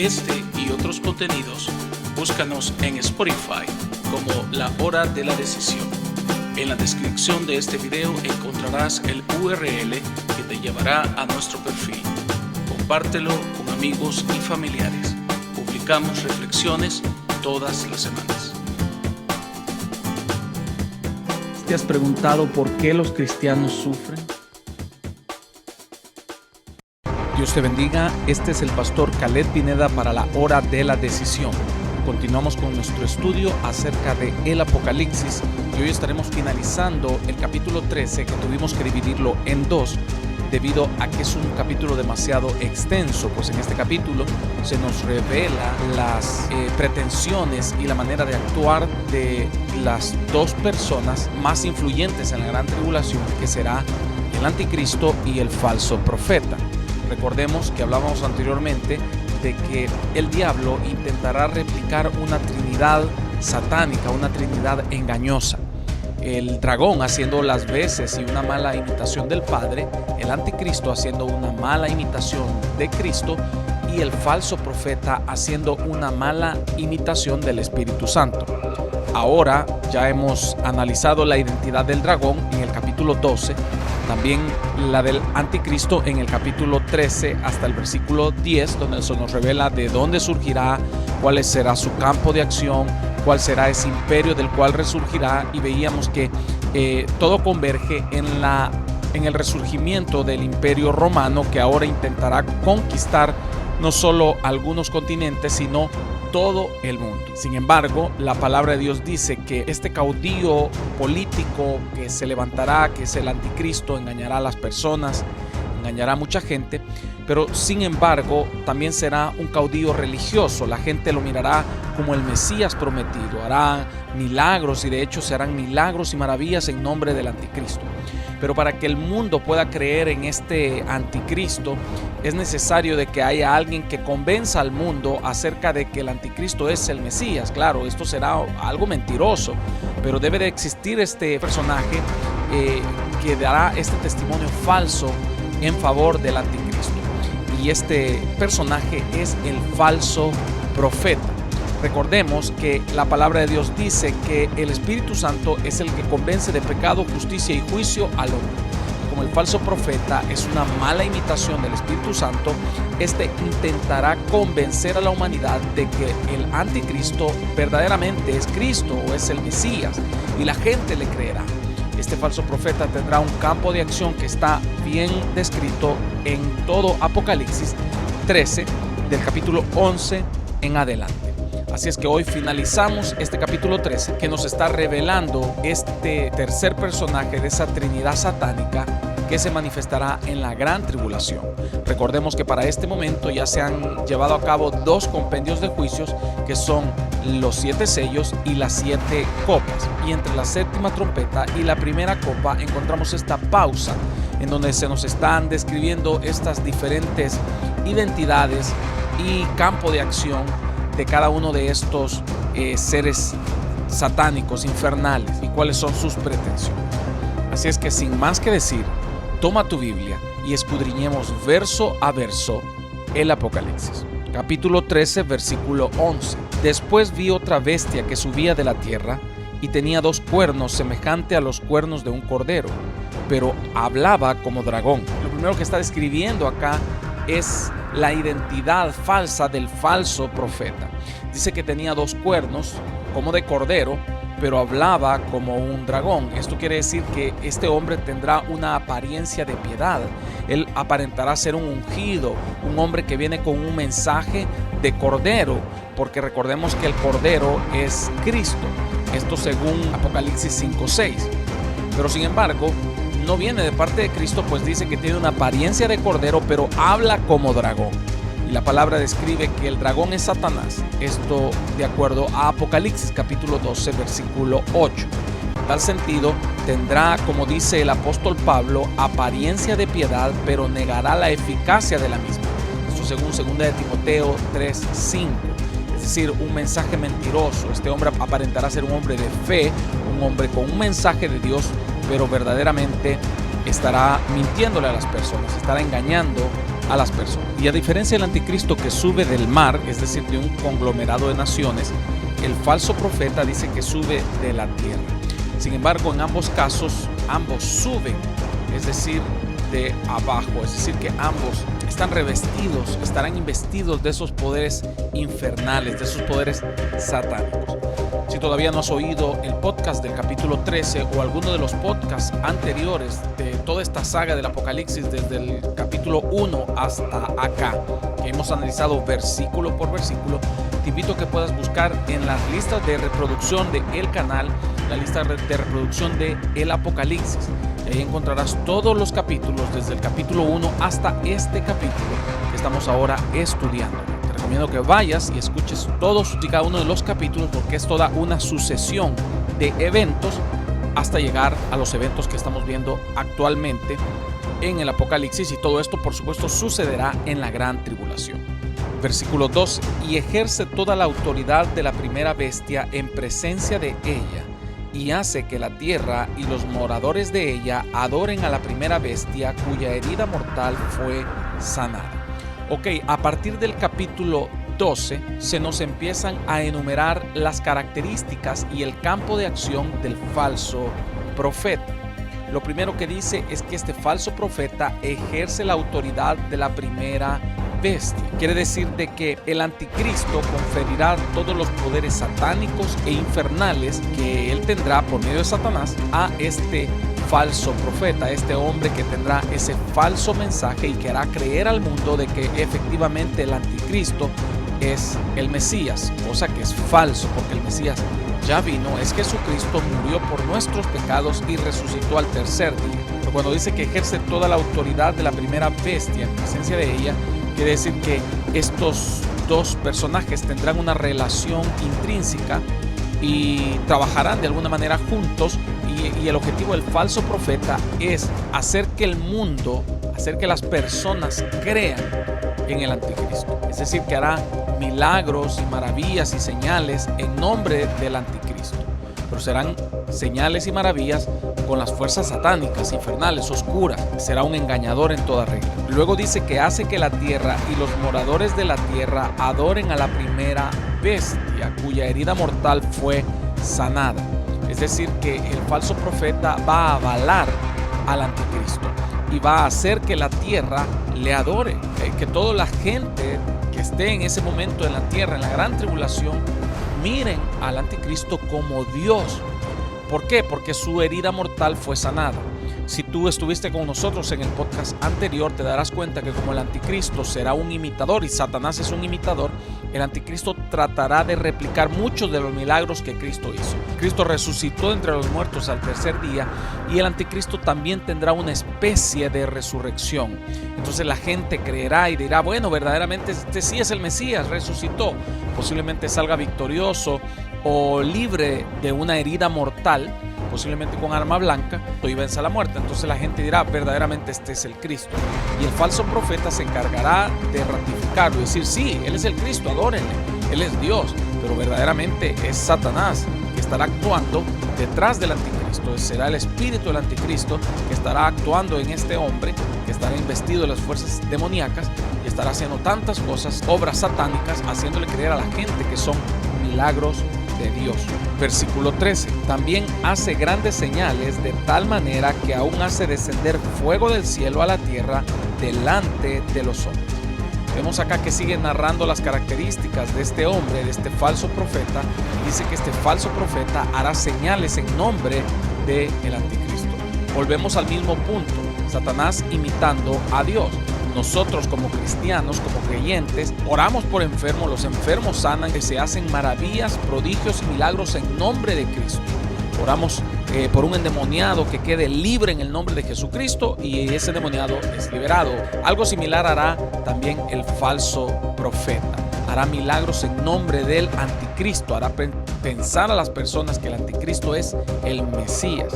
Este y otros contenidos, búscanos en Spotify como La Hora de la Decisión. En la descripción de este video encontrarás el URL que te llevará a nuestro perfil. Compártelo con amigos y familiares. Publicamos reflexiones todas las semanas. ¿Te has preguntado por qué los cristianos sufren? Dios te bendiga, este es el pastor Caleb Pineda para La Hora de la Decisión. Continuamos con nuestro estudio acerca de el Apocalipsis y hoy estaremos finalizando el capítulo 13, que tuvimos que dividirlo en dos debido a que es un capítulo demasiado extenso, pues en este capítulo se nos revela las pretensiones y la manera de actuar de las dos personas más influyentes en la gran tribulación, que será el anticristo y el falso profeta. Recordemos que hablábamos anteriormente de que el diablo intentará replicar una trinidad satánica, una trinidad engañosa. El dragón haciendo las veces y una mala imitación del Padre, el anticristo haciendo una mala imitación de Cristo y el falso profeta haciendo una mala imitación del Espíritu Santo. Ahora ya hemos analizado la identidad del dragón en el capítulo 12, también la del anticristo en el capítulo 13 hasta el versículo 10, donde se nos revela de dónde surgirá, cuál será su campo de acción, cuál será ese imperio del cual resurgirá, y veíamos que todo converge en el resurgimiento del imperio romano, que ahora intentará conquistar no solo algunos continentes, sino todo el mundo. Sin embargo, la palabra de Dios dice que este caudillo político que se levantará, que es el anticristo, engañará a las personas, engañará a mucha gente, pero sin embargo también será un caudillo religioso. La gente lo mirará como el Mesías prometido, hará milagros y de hecho se harán milagros y maravillas en nombre del anticristo. Pero para que el mundo pueda creer en este anticristo es necesario de que haya alguien que convenza al mundo acerca de que el anticristo es el Mesías. Claro, esto será algo mentiroso, pero debe de existir este personaje que dará este testimonio falso en favor del anticristo. Y este personaje es el falso profeta. Recordemos que la palabra de Dios dice que el Espíritu Santo es el que convence de pecado, justicia y juicio al hombre. Como el falso profeta es una mala imitación del Espíritu Santo, este intentará convencer a la humanidad de que el anticristo verdaderamente es Cristo o es el Mesías, y la gente le creerá. Este falso profeta tendrá un campo de acción que está bien descrito en todo Apocalipsis 13, del capítulo 11 en adelante. Así es que hoy finalizamos este capítulo 13, que nos está revelando este tercer personaje de esa trinidad satánica que se manifestará en la gran tribulación. Recordemos que para este momento ya se han llevado a cabo dos compendios de juicios, que son los 7 sellos y las 7 copas. Y entre la séptima trompeta y la primera copa encontramos esta pausa en donde se nos están describiendo estas diferentes identidades y campo de acción de cada uno de estos seres satánicos, infernales, y cuáles son sus pretensiones. Así es que sin más que decir, toma tu Biblia y escudriñemos verso a verso el Apocalipsis. Capítulo 13, versículo 11. Después vi otra bestia que subía de la tierra y tenía 2 cuernos semejante a los cuernos de un cordero, pero hablaba como dragón. Lo primero que está describiendo acá es la identidad falsa del falso profeta. Dice que tenía 2 cuernos como de cordero, pero hablaba como un dragón. Esto quiere decir que este hombre tendrá una apariencia de piedad. Él aparentará ser un ungido, un hombre que viene con un mensaje de cordero, porque recordemos que el cordero es Cristo. Esto según Apocalipsis 5:6. Pero sin embargo, no viene de parte de Cristo, pues dice que tiene una apariencia de cordero, pero habla como dragón. Y la palabra describe que el dragón es Satanás. Esto de acuerdo a Apocalipsis capítulo 12, versículo 8. En tal sentido, tendrá, como dice el apóstol Pablo, apariencia de piedad, pero negará la eficacia de la misma. Esto según 2 de Timoteo 3:5. Es decir, un mensaje mentiroso. Este hombre aparentará ser un hombre de fe, un hombre con un mensaje de Dios, pero verdaderamente estará mintiéndole a las personas, estará engañando a las personas. Y a diferencia del anticristo que sube del mar, es decir, de un conglomerado de naciones, el falso profeta dice que sube de la tierra. Sin embargo, en ambos casos, ambos suben, es decir, de abajo, es decir, que ambos están revestidos, estarán investidos de esos poderes infernales, de esos poderes satánicos. Si todavía no has oído el podcast del capítulo 13 o alguno de los podcasts anteriores de toda esta saga del Apocalipsis, desde el capítulo 1 hasta acá, que hemos analizado versículo por versículo, te invito a que puedas buscar en las listas de reproducción del canal, la lista de reproducción de el Apocalipsis. Y ahí encontrarás todos los capítulos, desde el capítulo 1 hasta este capítulo que estamos ahora estudiando. Te recomiendo que vayas y escuches todos y cada uno de los capítulos, porque es toda una sucesión de eventos hasta llegar a los eventos que estamos viendo actualmente en el Apocalipsis, y todo esto por supuesto sucederá en la gran tribulación. Versículo 2: y ejerce toda la autoridad de la primera bestia en presencia de ella, y hace que la tierra y los moradores de ella adoren a la primera bestia cuya herida mortal fue sanada. Ok, a partir del capítulo 12 se nos empiezan a enumerar las características y el campo de acción del falso profeta. Lo primero que dice es que este falso profeta ejerce la autoridad de la primera bestia. Quiere decir de que el anticristo conferirá todos los poderes satánicos e infernales que él tendrá por medio de Satanás a este falso profeta, este hombre que tendrá ese falso mensaje y que hará creer al mundo de que efectivamente el anticristo es el Mesías, cosa que es falso, porque el Mesías ya vino, es Jesucristo, murió por nuestros pecados y resucitó al tercer día. Pero cuando dice que ejerce toda la autoridad de la primera bestia en presencia de ella, quiere decir que estos dos personajes tendrán una relación intrínseca y trabajarán de alguna manera juntos, y el objetivo del falso profeta es hacer que el mundo, hacer que las personas crean en el anticristo. Es decir, que hará milagros y maravillas y señales en nombre del anticristo. Pero serán señales y maravillas con las fuerzas satánicas, infernales, oscuras. Será un engañador en toda regla. Luego dice que hace que la tierra y los moradores de la tierra adoren a la primera bestia cuya herida mortal fue sanada. Es decir, que el falso profeta va a avalar al anticristo y va a hacer que la tierra le adore, que toda la gente que esté en ese momento en la tierra, en la gran tribulación, miren al anticristo como Dios. ¿Por qué? Porque su herida mortal fue sanada. Si tú estuviste con nosotros en el podcast anterior, te darás cuenta que como el anticristo será un imitador y Satanás es un imitador, el anticristo tratará de replicar muchos de los milagros que Cristo hizo. Cristo resucitó entre los muertos al tercer día, y el anticristo también tendrá una especie de resurrección. Entonces la gente creerá y dirá, bueno, verdaderamente este sí es el Mesías, resucitó. Posiblemente salga victorioso o libre de una herida mortal, posiblemente con arma blanca, y venza la muerte. Entonces la gente dirá, verdaderamente este es el Cristo. Y el falso profeta se encargará de ratificarlo y decir, sí, él es el Cristo, adórenle, él es Dios. Pero verdaderamente es Satanás que estará actuando detrás del anticristo. Será el espíritu del anticristo que estará actuando en este hombre, que estará investido de las fuerzas demoníacas y estará haciendo tantas cosas, obras satánicas, haciéndole creer a la gente que son milagros de Dios. Versículo 13: también hace grandes señales, de tal manera que aún hace descender fuego del cielo a la tierra delante de los hombres. Vemos acá que sigue narrando las características de este hombre, de este falso profeta. Dice que este falso profeta hará señales en nombre del anticristo. Volvemos al mismo punto, Satanás imitando a Dios. Nosotros como cristianos, como creyentes, oramos por enfermos, los enfermos sanan, que se hacen maravillas, prodigios y milagros en nombre de Cristo. Oramos por un endemoniado que quede libre en el nombre de Jesucristo y ese endemoniado es liberado. Algo similar hará también el falso profeta. Hará milagros en nombre del anticristo, hará pensar a las personas que el anticristo es el Mesías.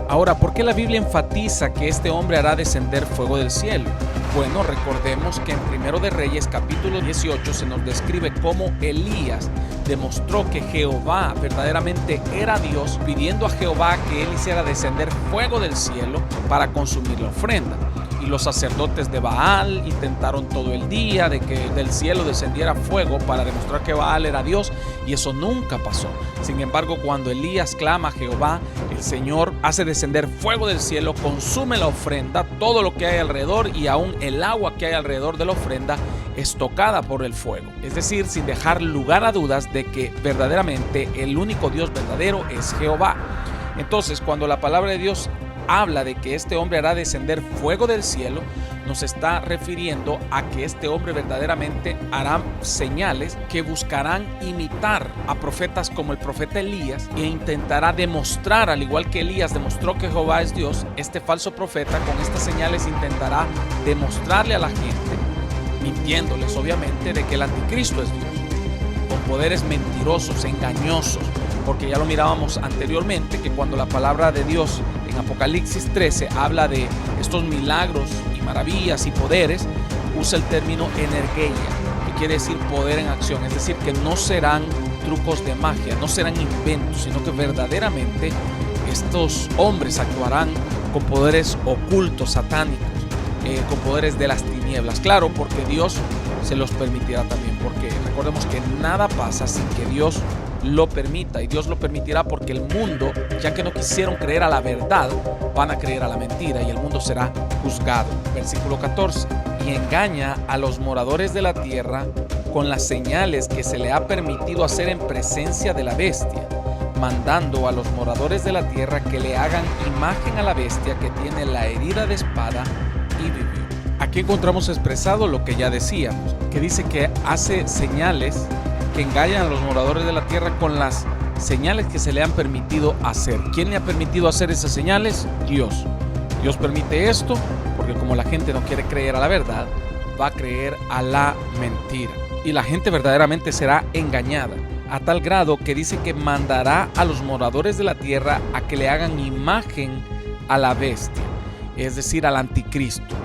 Ahora, ¿por qué la Biblia enfatiza que este hombre hará descender fuego del cielo? Bueno, recordemos que en Primero de Reyes, capítulo 18, se nos describe cómo Elías demostró que Jehová verdaderamente era Dios, pidiendo a Jehová que él hiciera descender fuego del cielo para consumir la ofrenda. y los sacerdotes de Baal intentaron todo el día de que del cielo descendiera fuego para demostrar que Baal era Dios, y eso nunca pasó. Sin embargo, cuando Elías clama a Jehová, el Señor hace descender fuego del cielo, consume la ofrenda, todo lo que hay alrededor, y aún el agua que hay alrededor de la ofrenda es tocada por el fuego. Es decir, sin dejar lugar a dudas de que verdaderamente el único Dios verdadero es Jehová. Entonces, cuando la palabra de Dios habla de que este hombre hará descender fuego del cielo, nos está refiriendo a que este hombre verdaderamente hará señales que buscarán imitar a profetas como el profeta Elías, e intentará demostrar, al igual que Elías demostró que Jehová es Dios, este falso profeta con estas señales intentará demostrarle a la gente, mintiéndoles obviamente, de que el anticristo es Dios, con poderes mentirosos, engañosos, porque ya lo mirábamos anteriormente, que cuando la palabra de Dios en Apocalipsis 13 habla de estos milagros y maravillas y poderes, usa el término energeia, que quiere decir poder en acción. Es decir, que no serán trucos de magia, no serán inventos, sino que verdaderamente estos hombres actuarán con poderes ocultos, satánicos, con poderes de las tinieblas. Claro, porque Dios se los permitirá también, porque recordemos que nada pasa sin que Dios lo permita, y Dios lo permitirá porque el mundo, ya que no quisieron creer a la verdad, van a creer a la mentira, y el mundo será juzgado. Versículo 14: y engaña a los moradores de la tierra con las señales que se le ha permitido hacer en presencia de la bestia, mandando a los moradores de la tierra que le hagan imagen a la bestia que tiene la herida de espada y vivió. Aquí encontramos expresado lo que ya decíamos, que dice que hace señales que engañan a los moradores de la tierra con las señales que se le han permitido hacer. ¿Quién le ha permitido hacer esas señales? Dios. Dios permite esto porque como la gente no quiere creer a la verdad, va a creer a la mentira. Y la gente verdaderamente será engañada, a tal grado que dice que mandará a los moradores de la tierra a que le hagan imagen a la bestia, es decir, al anticristo.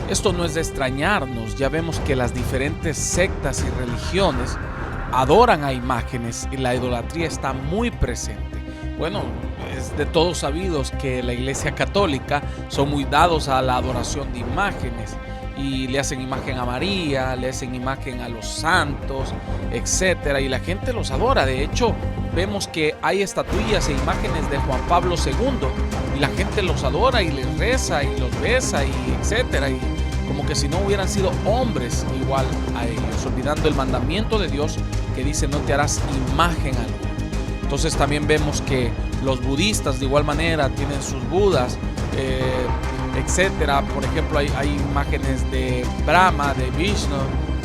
Esto no es de extrañarnos, ya vemos que las diferentes sectas y religiones adoran a imágenes y la idolatría está muy presente. Bueno, es de todos sabidos que la Iglesia Católica son muy dados a la adoración de imágenes, y le hacen imagen a María, le hacen imagen a los santos, etcétera, y la gente los adora. De hecho, vemos que hay estatuillas e imágenes de Juan Pablo II y la gente los adora y les reza y los besa y etcétera, y como que si no hubieran sido hombres igual a ellos, olvidando el mandamiento de Dios que dice no te harás imagen alguna. Entonces también vemos que los budistas de igual manera tienen sus budas, etcétera. Por ejemplo, hay imágenes de Brahma, de Vishnu,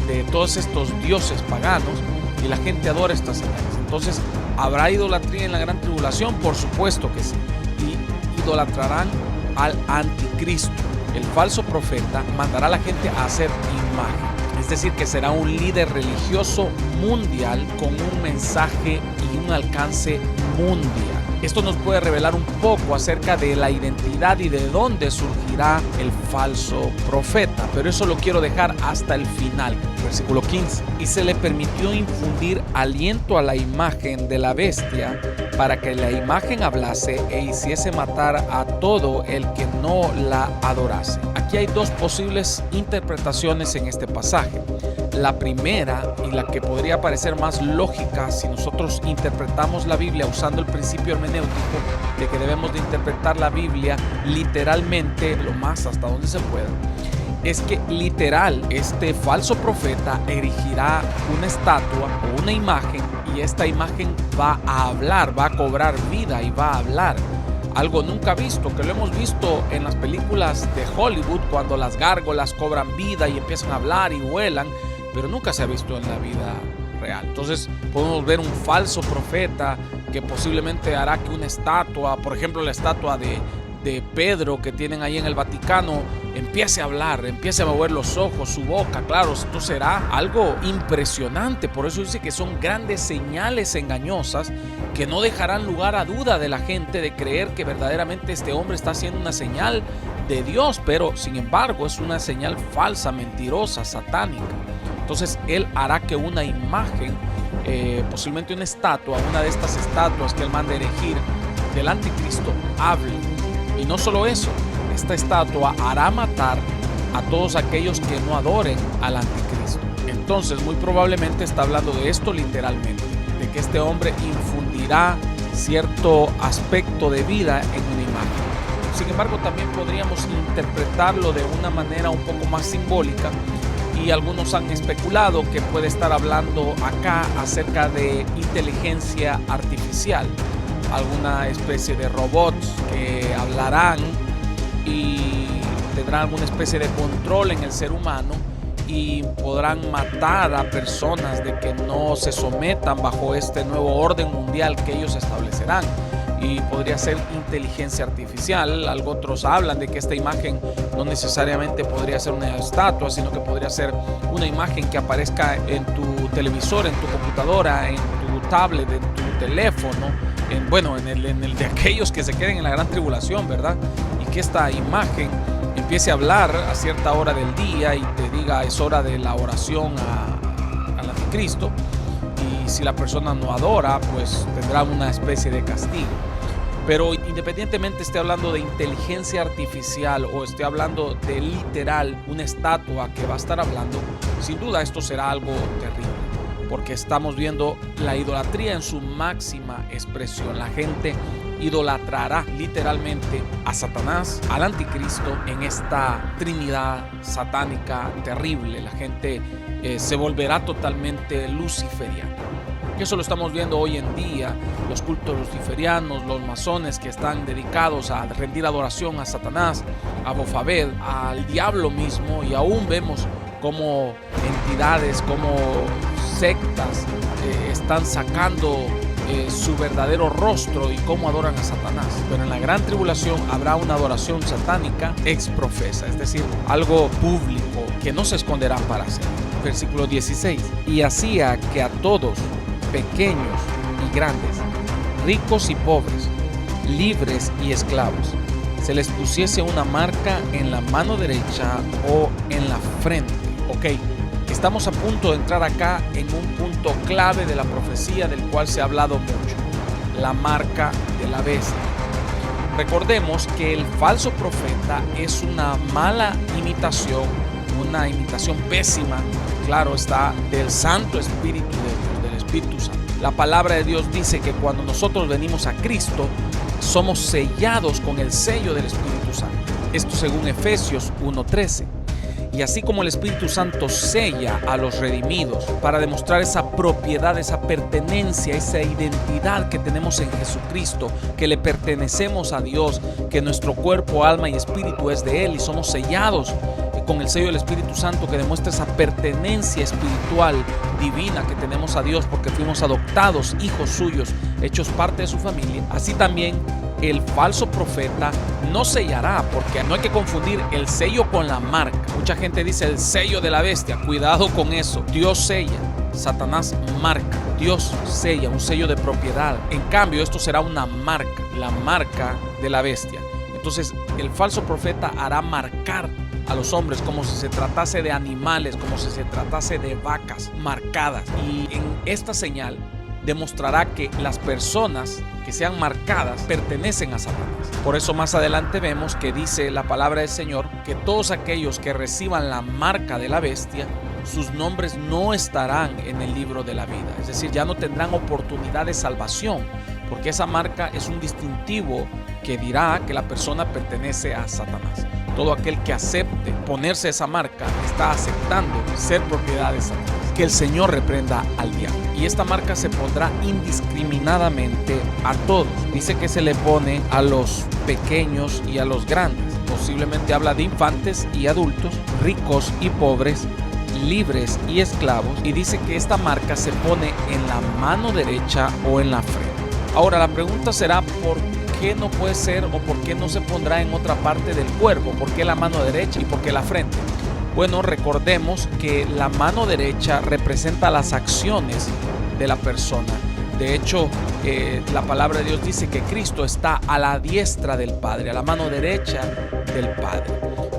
de todos estos dioses paganos, y la gente adora estas señales. Entonces, ¿habrá idolatría en la gran tribulación? Por supuesto que sí. Y idolatrarán al anticristo. El falso profeta mandará a la gente a hacer imagen, es decir, que será un líder religioso mundial con un mensaje y un alcance mundial. Esto nos puede revelar un poco acerca de la identidad y de dónde surgirá el falso profeta, pero eso lo quiero dejar hasta el final. Versículo 15: y se le permitió infundir aliento a la imagen de la bestia para que la imagen hablase e hiciese matar a todo el que no la adorase. Aquí hay dos posibles interpretaciones en este pasaje. La primera, y la que podría parecer más lógica si nosotros interpretamos la Biblia usando el principio hermenéutico de que debemos de interpretar la Biblia literalmente lo más hasta donde se pueda, es que literal este falso profeta erigirá una estatua o una imagen, y esta imagen va a hablar, va a cobrar vida y va a hablar. Algo nunca visto, que lo hemos visto en las películas de Hollywood cuando las gárgolas cobran vida y empiezan a hablar y vuelan, pero nunca se ha visto en la vida real. Entonces podemos ver un falso profeta que posiblemente hará que una estatua, por ejemplo la estatua de Pedro que tienen ahí en el Vaticano, empiece a hablar, empiece a mover los ojos, su boca. Claro, esto será algo impresionante. Por eso dice que son grandes señales engañosas que no dejarán lugar a duda de la gente de creer que verdaderamente este hombre está haciendo una señal de Dios, pero sin embargo es una señal falsa, mentirosa, satánica. Entonces él hará que una imagen, posiblemente una estatua, una de estas estatuas que él manda erigir del anticristo, hable. Y no solo eso, esta estatua hará matar a todos aquellos que no adoren al anticristo. Entonces, muy probablemente está hablando de esto literalmente, de que este hombre infundirá cierto aspecto de vida en una imagen. Sin embargo, también podríamos interpretarlo de una manera un poco más simbólica, y algunos han especulado que puede estar hablando acá acerca de inteligencia artificial, alguna especie de robots que hablarán y tendrán alguna especie de control en el ser humano y podrán matar a personas de que no se sometan bajo este nuevo orden mundial que ellos establecerán. Y podría ser inteligencia artificial. Otros hablan de que esta imagen no necesariamente podría ser una estatua, sino que podría ser una imagen que aparezca en tu televisor, en tu computadora, en tu tablet, en tu teléfono, en el de aquellos que se queden en la gran tribulación, ¿verdad? Y que esta imagen empiece a hablar a cierta hora del día y te diga es hora de la oración al anticristo. Y si la persona no adora, pues tendrá una especie de castigo. Pero independientemente esté hablando de inteligencia artificial o esté hablando de literal una estatua que va a estar hablando, sin duda esto será algo terrible, porque estamos viendo la idolatría en su máxima expresión. La gente idolatrará literalmente a Satanás, al anticristo, en esta trinidad satánica terrible. La gente se volverá totalmente luciferiana. Y eso lo estamos viendo hoy en día, los cultos luciferianos, los masones que están dedicados a rendir adoración a Satanás, a Bofabed, al diablo mismo, y aún vemos como entidades, como sectas están sacando su verdadero rostro y cómo adoran a Satanás. Pero en la gran tribulación habrá una adoración satánica exprofesa, es decir, algo público que no se esconderán para siempre. Versículo 16: y hacía que a todos, pequeños y grandes, ricos y pobres, libres y esclavos, se les pusiese una marca en la mano derecha o en la frente. Ok, estamos a punto de entrar acá en un punto clave de la profecía del cual se ha hablado mucho: la marca de la bestia. Recordemos que el falso profeta es una mala imitación, una imitación pésima, claro está, del Santo Espíritu de Dios, del Espíritu Santo. La palabra de Dios dice que cuando nosotros venimos a Cristo, somos sellados con el sello del Espíritu Santo. Esto según Efesios 1:13. Y así como el Espíritu Santo sella a los redimidos para demostrar esa propiedad, esa pertenencia, esa identidad que tenemos en Jesucristo, que le pertenecemos a Dios, que nuestro cuerpo, alma y espíritu es de Él y somos sellados con el sello del Espíritu Santo que demuestra esa pertenencia espiritual divina que tenemos a Dios porque fuimos adoptados, hijos suyos, hechos parte de su familia. Así también el falso profeta no sellará, porque no hay que confundir el sello con la marca. Mucha gente dice el sello de la bestia. Cuidado con eso. Dios sella, Satanás marca. Dios sella, un sello de propiedad. En cambio, esto será una marca, la marca de la bestia. Entonces, el falso profeta hará marcar a los hombres como si se tratase de animales, como si se tratase de vacas marcadas. Y en esta señal demostrará que las personas que sean marcadas pertenecen a Satanás. Por eso más adelante vemos que dice la palabra del Señor que todos aquellos que reciban la marca de la bestia, sus nombres no estarán en el libro de la vida. Es decir, ya no tendrán oportunidad de salvación, porque esa marca es un distintivo que dirá que la persona pertenece a Satanás. Todo aquel que acepte ponerse esa marca está aceptando ser propiedad de Satanás. Que el Señor reprenda al diablo. Y esta marca se pondrá indiscriminadamente a todos. Dice que se le pone a los pequeños y a los grandes. Posiblemente habla de infantes y adultos, ricos y pobres, libres y esclavos. Y dice que esta marca se pone en la mano derecha o en la frente. Ahora la pregunta será ¿por qué no puede ser o por qué no se pondrá en otra parte del cuerpo? ¿Por qué la mano derecha y por qué la frente? Bueno, recordemos que la mano derecha representa las acciones de la persona. De hecho, la palabra de Dios dice que Cristo está a la diestra del Padre, a la mano derecha del Padre.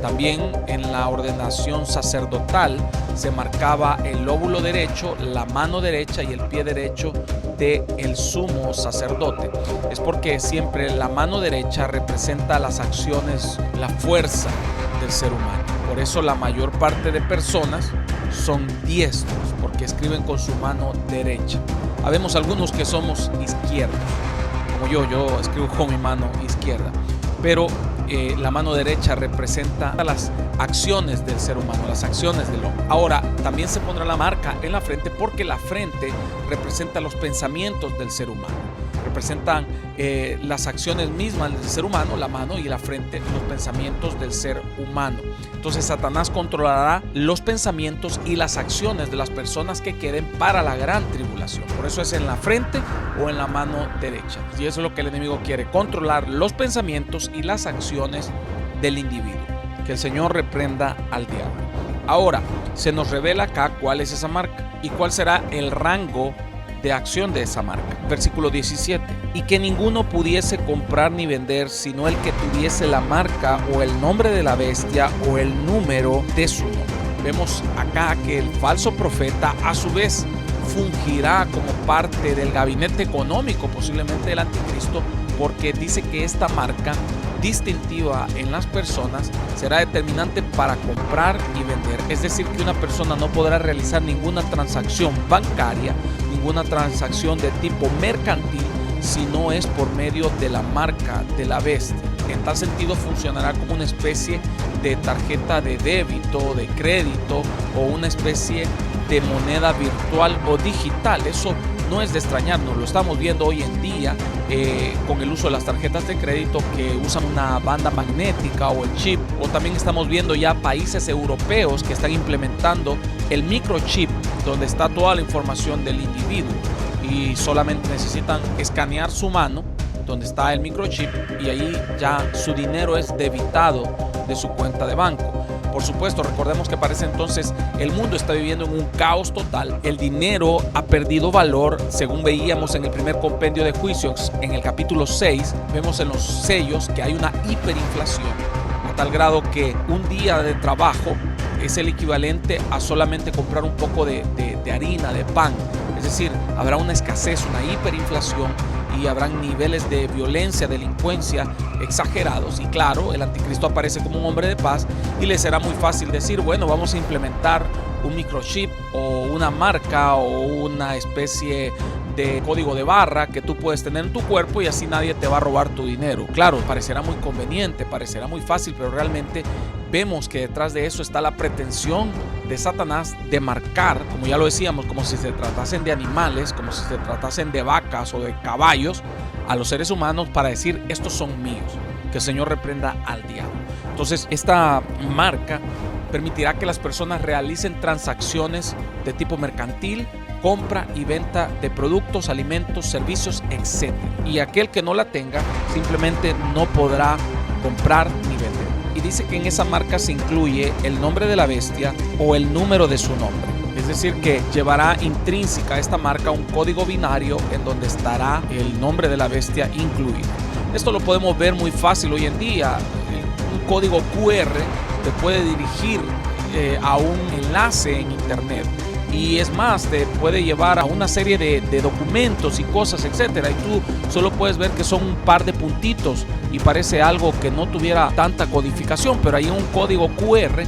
También en la ordenación sacerdotal se marcaba el lóbulo derecho, la mano derecha y el pie derecho del sumo sacerdote. Es porque siempre la mano derecha representa las acciones, la fuerza del ser humano. Por eso la mayor parte de personas son diestros, porque escriben con su mano derecha. Habemos algunos que somos izquierdos, como yo escribo con mi mano izquierda, pero la mano derecha representa las acciones del ser humano, las acciones del hombre. Ahora, también se pondrá la marca en la frente porque la frente representa los pensamientos del ser humano. Representan las acciones mismas del ser humano, la mano, y la frente, los pensamientos del ser humano. Entonces Satanás controlará los pensamientos y las acciones de las personas que queden para la gran tribulación. Por eso es en la frente o en la mano derecha. Y eso es lo que el enemigo quiere, controlar los pensamientos y las acciones del individuo. Que el Señor reprenda al diablo. Ahora, se nos revela acá cuál es esa marca y cuál será el rango de acción de esa marca. Versículo 17. Y que ninguno pudiese comprar ni vender, sino el que tuviese la marca o el nombre de la bestia o el número de su nombre. Vemos acá que el falso profeta a su vez fungirá como parte del gabinete económico, posiblemente del anticristo, porque dice que esta marca distintiva en las personas será determinante para comprar y vender. Es decir, que una persona no podrá realizar ninguna transacción bancaria, ninguna transacción de tipo mercantil, si no es por medio de la marca de la bestia. En tal sentido funcionará como una especie de tarjeta de débito, de crédito o una especie de moneda virtual o digital. Eso no es de extrañarnos, lo estamos viendo hoy en día con el uso de las tarjetas de crédito que usan una banda magnética o el chip, o también estamos viendo ya países europeos que están implementando el microchip, donde está toda la información del individuo y solamente necesitan escanear su mano donde está el microchip y ahí ya su dinero es debitado de su cuenta de banco. Por supuesto, recordemos que para ese entonces el mundo está viviendo en un caos total. El dinero ha perdido valor, según veíamos en el primer compendio de juicios, en el capítulo 6, vemos en los sellos que hay una hiperinflación, a tal grado que un día de trabajo es el equivalente a solamente comprar un poco de harina, de pan. Es decir, habrá una escasez, una hiperinflación, y habrán niveles de violencia, delincuencia exagerados. Y claro, el anticristo aparece como un hombre de paz y le será muy fácil decir, bueno, vamos a implementar un microchip o una marca o una especie de código de barra que tú puedes tener en tu cuerpo y así nadie te va a robar tu dinero. Claro, parecerá muy conveniente, parecerá muy fácil, pero realmente vemos que detrás de eso está la pretensión de Satanás de marcar, como ya lo decíamos, como si se tratasen de animales, como si se tratasen de vacas o de caballos, a los seres humanos para decir, estos son míos. Que el Señor reprenda al diablo. Entonces, esta marca permitirá que las personas realicen transacciones de tipo mercantil, compra y venta de productos, alimentos, servicios, etc. Y aquel que no la tenga simplemente no podrá comprar ni vender. Y dice que en esa marca se incluye el nombre de la bestia o el número de su nombre. Es decir, que llevará intrínseca esta marca un código binario en donde estará el nombre de la bestia incluido. Esto lo podemos ver muy fácil hoy en día. Un código QR te puede dirigir a un enlace en internet. Y es más, te puede llevar a una serie de documentos y cosas, etcétera. Y tú solo puedes ver que son un par de puntitos y parece algo que no tuviera tanta codificación, pero ahí en un código QR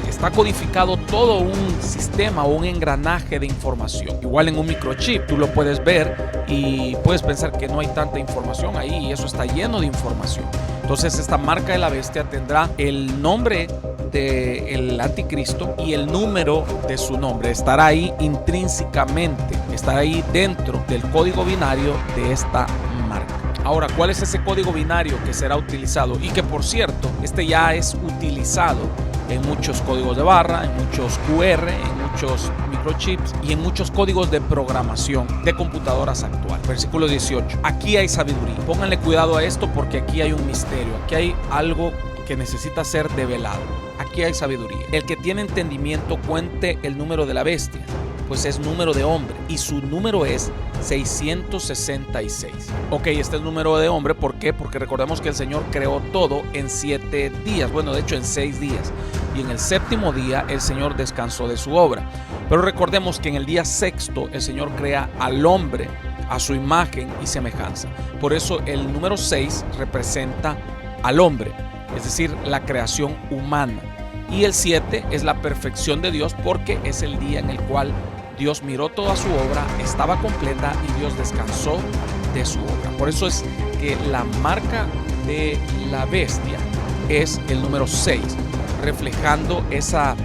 está codificado todo un sistema o un engranaje de información. Igual en un microchip tú lo puedes ver y puedes pensar que no hay tanta información ahí, y eso está lleno de información. Entonces esta marca de la bestia tendrá el nombre del anticristo y el número de su nombre. Estará ahí intrínsecamente, estará ahí dentro del código binario de esta marca. Ahora, ¿cuál es ese código binario que será utilizado? Y que, por cierto, este ya es utilizado en muchos códigos de barra, en muchos QR, en muchos microchips y en muchos códigos de programación de computadoras actuales. Versículo 18. Aquí hay sabiduría. Pónganle cuidado a esto porque aquí hay un misterio. Aquí hay algo que necesita ser develado. Aquí hay sabiduría. El que tiene entendimiento cuente el número de la bestia, pues es número de hombre y su número es 666. Ok, este es el número de hombre. ¿Por qué? Porque recordemos que el Señor creó todo en 7 días. Bueno, de hecho en 6 días. Y en el 7º día el Señor descansó de su obra. Pero recordemos que en el día 6º el Señor crea al hombre a su imagen y semejanza. Por eso el número 6 representa al hombre, es decir, la creación humana. Y el 7 es la perfección de Dios, porque es el día en el cual Dios miró toda su obra, estaba completa y Dios descansó de su obra. Por eso es que la marca de la bestia es el número 6, reflejando esa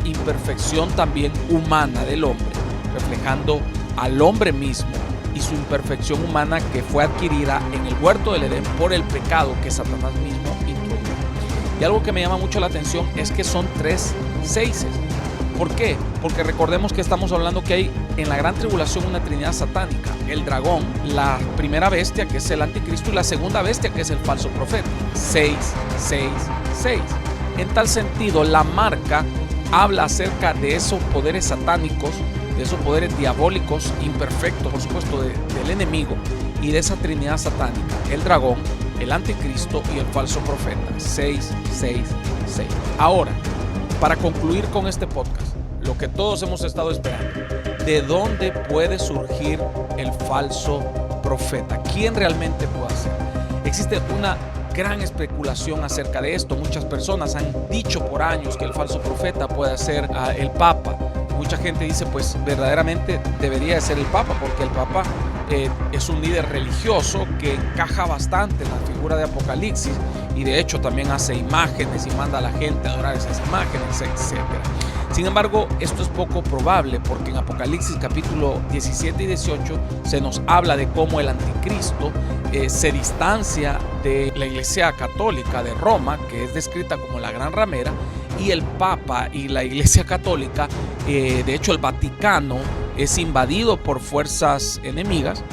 imperfección también humana del hombre, reflejando al hombre mismo y su imperfección humana que fue adquirida en el huerto del Edén por el pecado que Satanás mismo introdujo. Y algo que me llama mucho la atención es que son 3 seises. ¿Por qué? Porque recordemos que estamos hablando que hay en la gran tribulación una trinidad satánica: el dragón, la primera bestia que es el anticristo y la segunda bestia que es el falso profeta. 6, 6, 6. En tal sentido, la marca habla acerca de esos poderes satánicos, de esos poderes diabólicos imperfectos, por supuesto, del enemigo, y de esa trinidad satánica: el dragón, el anticristo y el falso profeta. 6, 6, 6. Ahora, para concluir con este podcast, lo que todos hemos estado esperando: ¿de dónde puede surgir el falso profeta? ¿Quién realmente puede ser? Existe una gran especulación acerca de esto. Muchas personas han dicho por años que el falso profeta puede ser el Papa. Mucha gente dice, pues verdaderamente debería de ser el Papa, porque el Papa es un líder religioso que encaja bastante en la figura de Apocalipsis, y de hecho también hace imágenes y manda a la gente a adorar esas imágenes, etc. Sin embargo, esto es poco probable, porque en Apocalipsis capítulo 17 y 18 se nos habla de cómo el anticristo se distancia de la Iglesia Católica de Roma, que es descrita como la gran ramera, y el Papa y la Iglesia Católica, de hecho el Vaticano, es invadido por fuerzas enemigas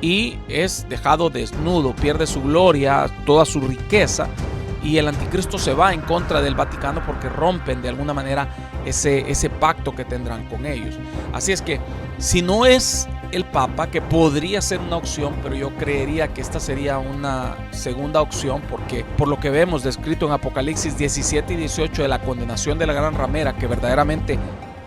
y es dejado desnudo, pierde su gloria, toda su riqueza, y el anticristo se va en contra del Vaticano porque rompen de alguna manera ese pacto que tendrán con ellos. Así es que si no es el Papa, que podría ser una opción, pero yo creería que esta sería una segunda opción, porque por lo que vemos descrito en Apocalipsis 17 y 18 de la condenación de la gran ramera, que verdaderamente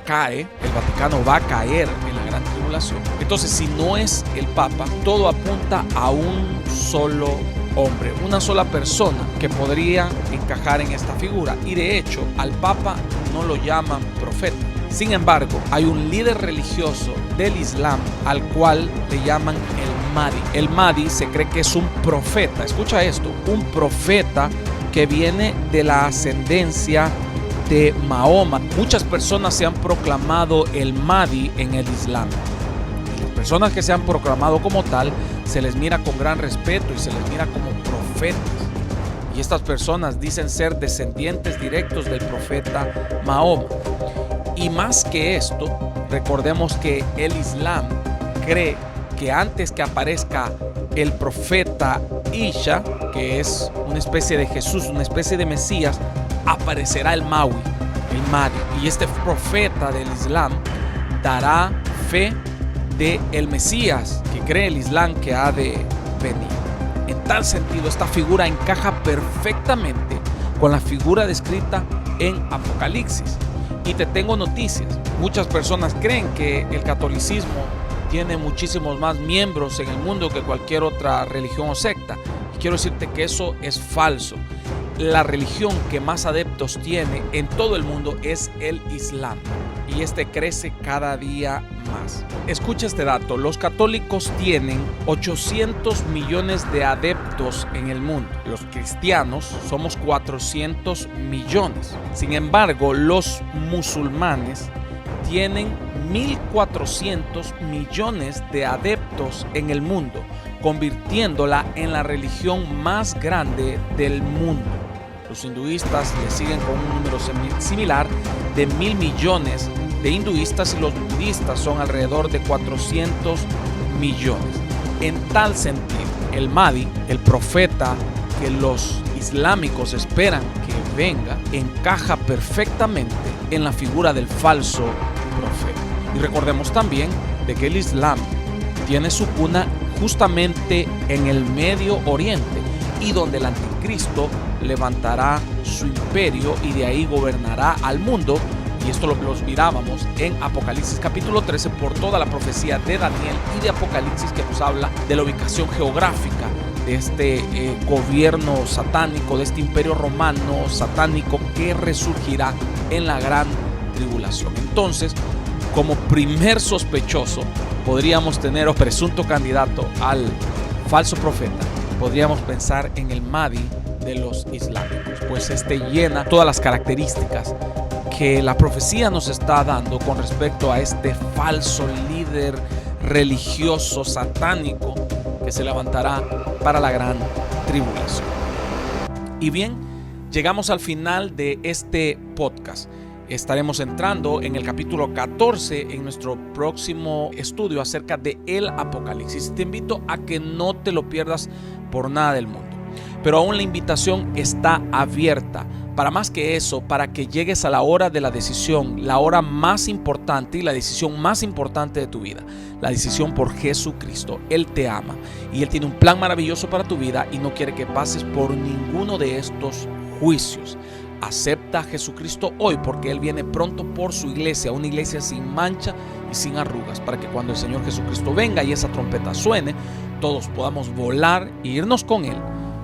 cae, el Vaticano va a caer en la gran tribulación. Entonces, si no es el Papa, todo apunta a un solo hombre, una sola persona que podría encajar en esta figura, y de hecho al Papa no lo llaman profeta. Sin embargo, hay un líder religioso del Islam al cual le llaman el Mahdi. El Mahdi se cree que es un profeta, escucha esto, un profeta que viene de la ascendencia de Mahoma. Muchas personas se han proclamado el Mahdi en el Islam. Las personas que se han proclamado como tal se les mira con gran respeto y se les mira como profetas. Y estas personas dicen ser descendientes directos del profeta Mahoma. Y más que esto, recordemos que el Islam cree que antes que aparezca el profeta Isa, que es una especie de Jesús, una especie de Mesías, aparecerá el Mahdi. Y este profeta del Islam dará fe de el Mesías que cree el Islam que ha de venir. En tal sentido, esta figura encaja perfectamente con la figura descrita en Apocalipsis. Y te tengo noticias: muchas personas creen que el catolicismo tiene muchísimos más miembros en el mundo que cualquier otra religión o secta. Y quiero decirte que eso es falso. La religión que más adeptos tiene en todo el mundo es el Islam, y este crece cada día más. Escucha este dato: los católicos tienen 800 millones de adeptos en el mundo. Los cristianos somos 400 millones. Sin embargo, los musulmanes tienen 1.400 millones de adeptos en el mundo, convirtiéndola en la religión más grande del mundo. Los hinduistas le siguen con un número similar de 1.000 millones de hinduistas, y los budistas son alrededor de 400 millones. En tal sentido, el Mahdi, el profeta que los islámicos esperan que venga, encaja perfectamente en la figura del falso profeta. Y recordemos también de que el Islam tiene su cuna justamente en el Medio Oriente, y donde el anticristo levantará su imperio y de ahí gobernará al mundo. Y esto los mirábamos en Apocalipsis capítulo 13 por toda la profecía de Daniel y de Apocalipsis, que nos habla de la ubicación geográfica de este gobierno satánico, de este imperio romano satánico que resurgirá en la gran tribulación. Entonces, como primer sospechoso, podríamos tener, o presunto candidato al falso profeta, podríamos pensar en el Mahdi de los islámicos, pues este llena todas las características que la profecía nos está dando con respecto a este falso líder religioso satánico que se levantará para la gran tribulación. Y bien, llegamos al final de este podcast. Estaremos entrando en el capítulo 14 en nuestro próximo estudio acerca de el Apocalipsis. Te invito a que no te lo pierdas por nada del mundo. Pero aún la invitación está abierta. Para más que eso, para que llegues a la hora de la decisión, la hora más importante y la decisión más importante de tu vida, la decisión por Jesucristo. Él te ama y Él tiene un plan maravilloso para tu vida y no quiere que pases por ninguno de estos juicios. Acepta a Jesucristo hoy, porque Él viene pronto por su iglesia, una iglesia sin mancha y sin arrugas, para que cuando el Señor Jesucristo venga y esa trompeta suene, todos podamos volar e irnos con Él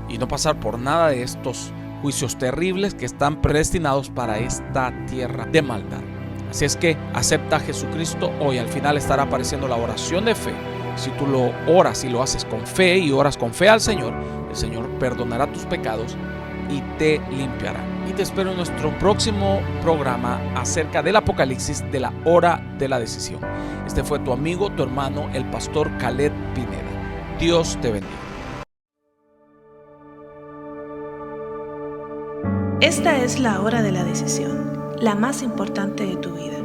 y no pasar por nada de estos juicios terribles que están predestinados para esta tierra de maldad. Así es que acepta a Jesucristo hoy. Al final estará apareciendo la oración de fe. Si tú lo oras y lo haces con fe y oras con fe al Señor, el Señor perdonará tus pecados y te limpiará. Y te espero en nuestro próximo programa acerca del Apocalipsis, de la hora de la decisión. Este fue tu amigo, tu hermano, el pastor Caleb Pineda. Dios te bendiga. Esta es la hora de la decisión, la más importante de tu vida,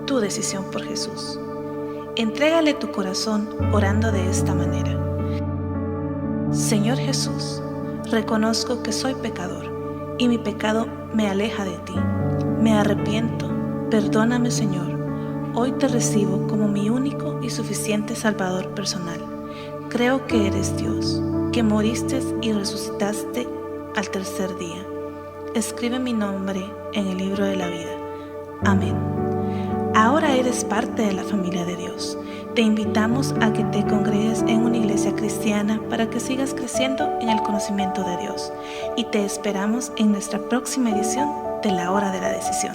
tu decisión por Jesús. Entrégale tu corazón orando de esta manera. Señor Jesús, reconozco que soy pecador y mi pecado me aleja de ti. Me arrepiento, perdóname Señor. Hoy te recibo como mi único y suficiente Salvador personal. Creo que eres Dios, que moriste y resucitaste al tercer día. Escribe mi nombre en el libro de la vida. Amén. Ahora eres parte de la familia de Dios. Te invitamos a que te congregues en una iglesia cristiana para que sigas creciendo en el conocimiento de Dios. Y te esperamos en nuestra próxima edición de La Hora de la Decisión.